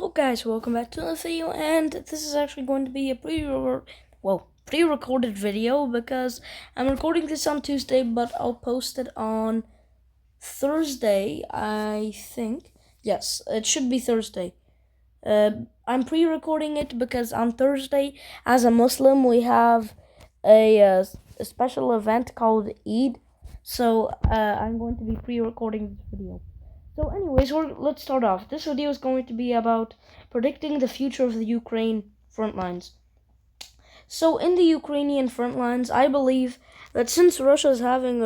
Hello guys, welcome back to the video, and this is actually going to be a pre-recorded video because I'm recording this on Tuesday, but I'll post it on Thursday, I think. Yes, it should be Thursday. I'm pre-recording it because on Thursday, as a Muslim, we have a special event called Eid, so I'm going to be pre-recording this video. So anyways, let's start off. This video is going to be about predicting the future of the Ukraine front lines. So in the Ukrainian front lines, I believe that since Russia's having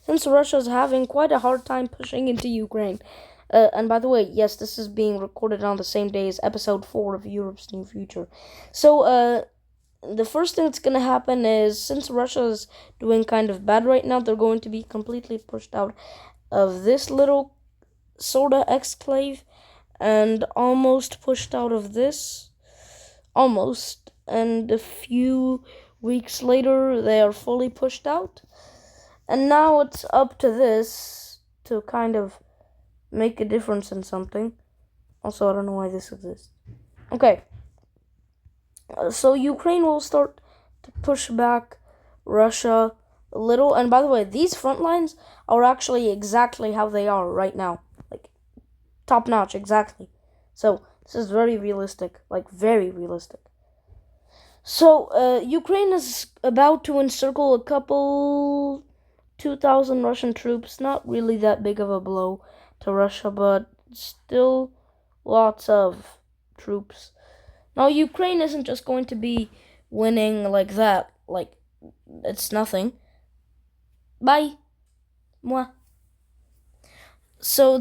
Since Russia's having quite a hard time pushing into Ukraine, and by the way, yes, this is being recorded on the same day as episode 4 of Europe's New Future. So, the first thing that's going to happen is, since Russia's doing kind of bad right now, they're going to be completely pushed out of this little sorta exclave and almost pushed out of this. Almost. And a few weeks later, they are fully pushed out. And now it's up to this to kind of make a difference in something. Also, I don't know why this exists. Okay. So Ukraine will start to push back Russia a little. And by the way, these front lines are actually exactly how they are right now. Like, top notch, exactly. So, this is very realistic. Like, very realistic. So, Ukraine is about to encircle a couple 2,000 Russian troops. Not really that big of a blow to Russia, but still lots of troops. Now, Ukraine isn't just going to be winning like that. Like, it's nothing. Bye. Mwah. So,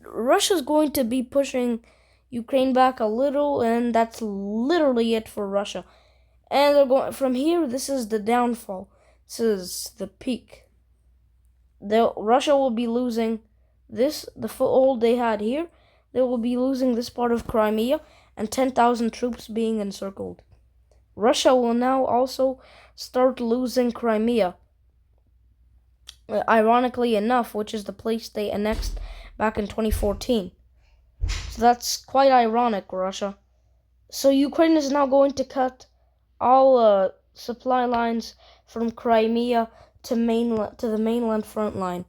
Russia's going to be pushing Ukraine back a little, and that's literally it for Russia. And they're going from here. This is the downfall. This is the peak. Russia will be losing the foothold they had here. They will be losing this part of Crimea and 10,000 troops being encircled. Russia will now also start losing Crimea. Ironically enough, which is the place they annexed back in 2014. So that's quite ironic, Russia. So Ukraine is now going to cut all supply lines from Crimea to the mainland front line.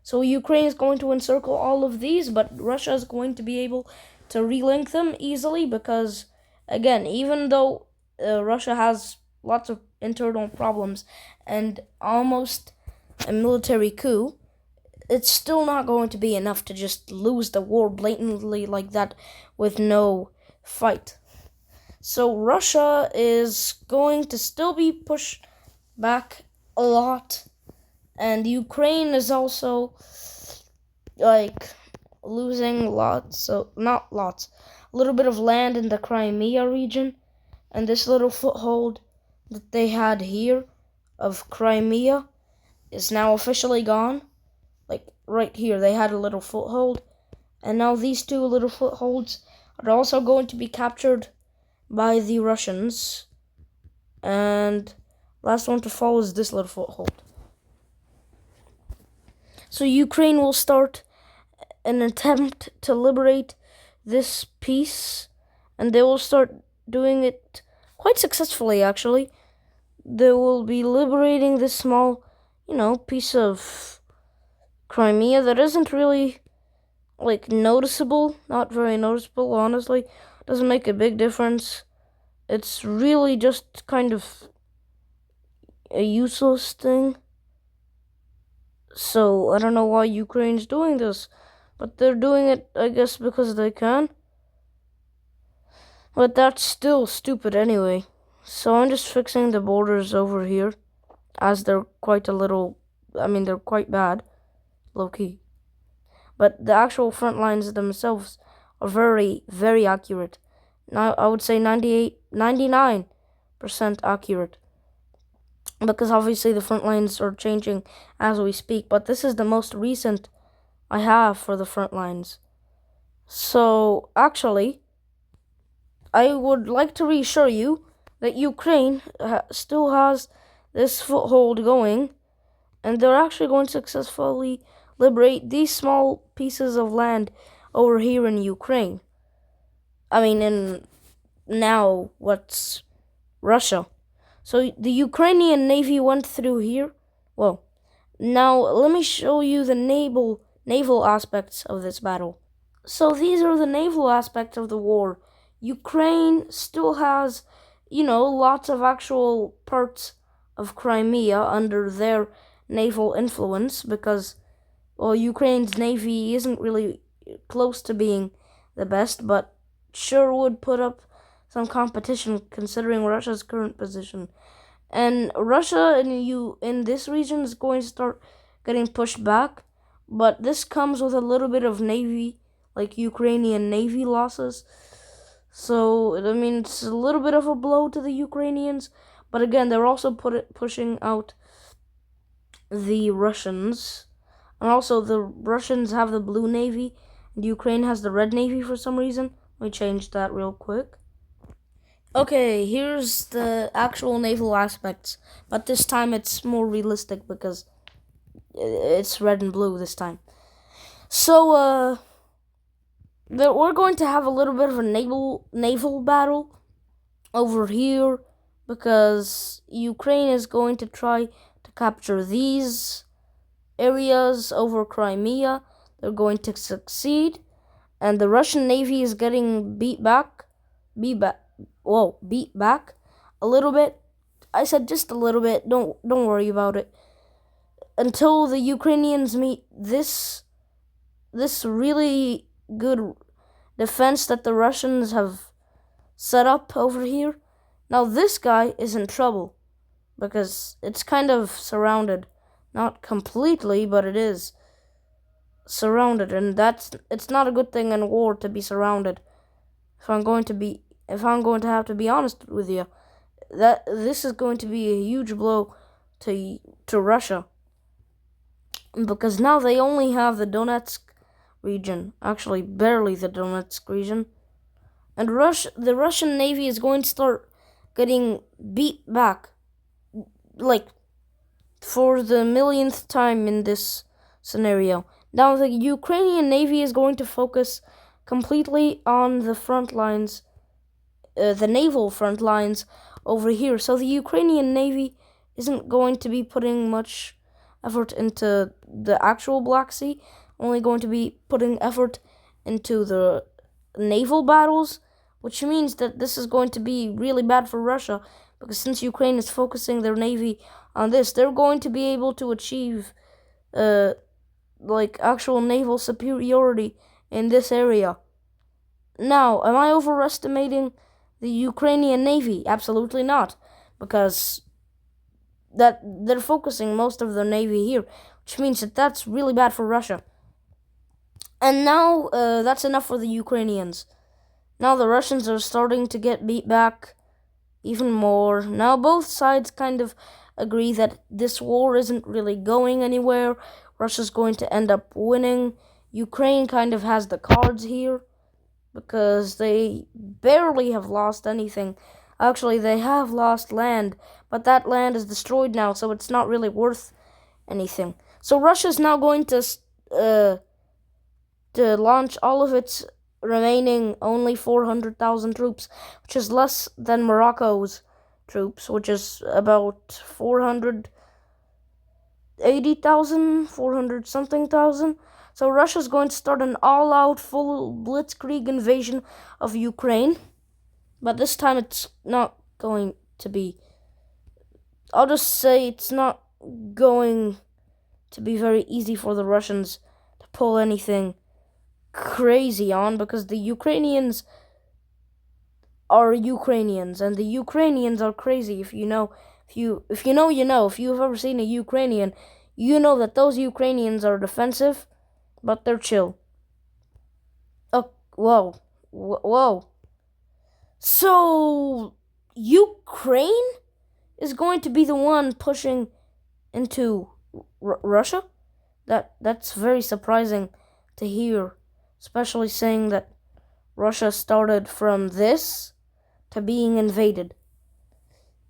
So Ukraine is going to encircle all of these, but Russia is going to be able to relink them easily because, again, even though Russia has lots of internal problems and almost a military coup, it's still not going to be enough to just lose the war blatantly like that with no fight. So Russia is going to still be pushed back a lot, and Ukraine is also losing lots, so not lots, a little bit of land in the Crimea region, and this little foothold that they had here of Crimea is now officially gone. Like right here, they had a little foothold, and now these two little footholds are also going to be captured by the Russians. And last one to fall is this little foothold. So Ukraine will start an attempt to liberate this piece, and they will start doing it quite successfully, actually. They will be liberating this small, piece of Crimea that isn't really, noticeable. Not very noticeable, honestly. Doesn't make a big difference. It's really just kind of a useless thing. So, I don't know why Ukraine's doing this, but they're doing it, I guess, because they can. But that's still stupid anyway. So I'm just fixing the borders over here, as they're quite bad, low-key. But the actual front lines themselves are very, very accurate. Now, I would say 99% accurate. Because obviously the front lines are changing as we speak, but this is the most recent I have for the front lines. So, actually, I would like to reassure you that Ukraine still has this foothold going, and they're actually going to successfully liberate these small pieces of land over here in Ukraine. I mean, in now what's Russia. So the Ukrainian Navy went through here. Well, now let me show you the naval aspects of this battle. So these are the naval aspects of the war. Ukraine still has, lots of actual parts of Crimea under their naval influence because, well, Ukraine's navy isn't really close to being the best, but sure would put up some competition considering Russia's current position. And Russia in this region is going to start getting pushed back, but this comes with a little bit of navy, like Ukrainian navy losses. So I mean, it's a little bit of a blow to the Ukrainians, but again, they're also pushing out the Russians, and also the Russians have the blue navy, and Ukraine has the red navy for some reason. Let me change that real quick. Okay, here's the actual naval aspects, but this time it's more realistic because it's red and blue this time. So, we're going to have a little bit of a naval battle over here because Ukraine is going to try to capture these areas over Crimea. They're going to succeed, and the Russian Navy is getting beat back a little bit. I said just a little bit. Don't worry about it. Until the Ukrainians meet this really good defense that the Russians have set up over here. Now this guy is in trouble because it's kind of surrounded. Not completely, but it is surrounded, and it's not a good thing in war to be surrounded. If I'm going to have to be honest with you, that this is going to be a huge blow to Russia because now they only have the Donetsk region, actually barely the Donetsk region, and the Russian Navy is going to start getting beat back, like for the millionth time in this scenario. Now the Ukrainian Navy is going to focus completely on the front lines, the naval front lines over here. So the Ukrainian Navy isn't going to be putting much effort into the actual Black Sea, only going to be putting effort into the naval battles, which means that this is going to be really bad for Russia because since Ukraine is focusing their navy on this, they're going to be able to achieve actual naval superiority in this area. Now, am I overestimating the Ukrainian Navy? Absolutely not, because that they're focusing most of their navy here, which means that that's really bad for Russia. And now that's enough for the Ukrainians. Now the Russians are starting to get beat back even more. Now both sides kind of agree that this war isn't really going anywhere. Russia's going to end up winning. Ukraine kind of has the cards here because they barely have lost anything. Actually, they have lost land, but that land is destroyed now, so it's not really worth anything. So Russia's now going to launch all of its remaining only 400,000 troops, which is less than Morocco's troops, which is about 480,000, 400 something thousand. So Russia's going to start an all-out full blitzkrieg invasion of Ukraine. But this time it's not going to be, I'll just say it's not going to be very easy for the Russians to pull anything crazy on because the Ukrainians are Ukrainians and the Ukrainians are crazy. If you've ever seen a Ukrainian, you know that those Ukrainians are defensive, but they're chill. Oh, whoa. So, Ukraine is going to be the one pushing into Russia? That's very surprising to hear, especially saying that Russia started from this to being invaded.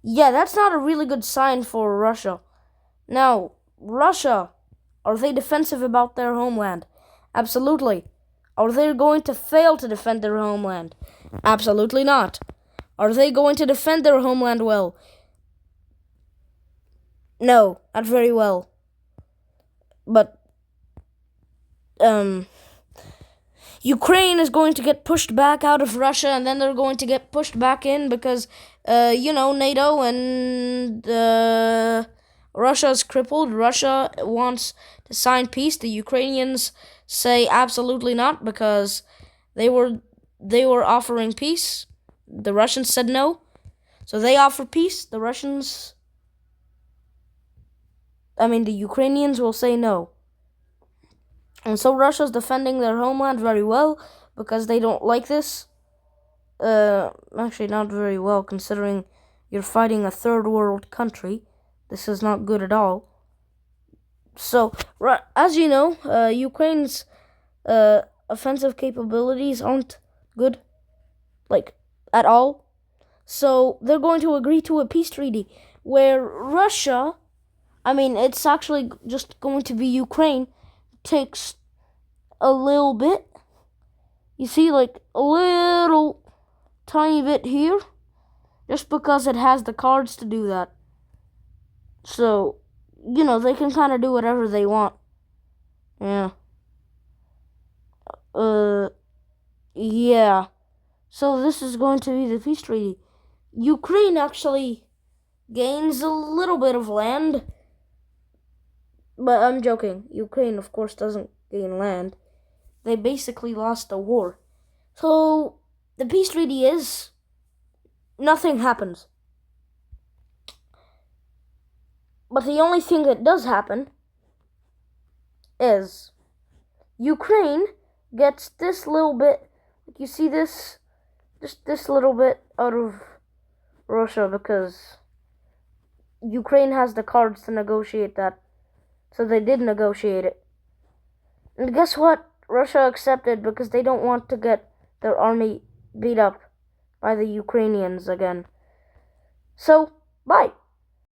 Yeah, that's not a really good sign for Russia. Now, Russia, are they defensive about their homeland? Absolutely. Are they going to fail to defend their homeland? Absolutely not. Are they going to defend their homeland well? No, not very well. But, Ukraine is going to get pushed back out of Russia, and then they're going to get pushed back in because, NATO and Russia is crippled. Russia wants to sign peace. The Ukrainians say absolutely not because they were offering peace. The Russians said no. So they offer peace. The Ukrainians will say no. And so Russia's defending their homeland very well because they don't like this. Actually, not very well considering you're fighting a third world country. This is not good at all. So, as you know, Ukraine's offensive capabilities aren't good, at all. So they're going to agree to a peace treaty where Russia, it's actually just going to be Ukraine, takes a little bit. You see, like a little tiny bit here, just because it has the cards to do that. So, they can kind of do whatever they want. Yeah. Yeah. So this is going to be the peace treaty. Ukraine actually gains a little bit of land. But I'm joking. Ukraine, of course, doesn't gain land. They basically lost the war. So, the peace treaty is nothing happens. But the only thing that does happen is Ukraine gets this little bit, you see this? Just this little bit out of Russia because Ukraine has the cards to negotiate that. So they did negotiate it. And guess what? Russia accepted because they don't want to get their army beat up by the Ukrainians again. So, bye.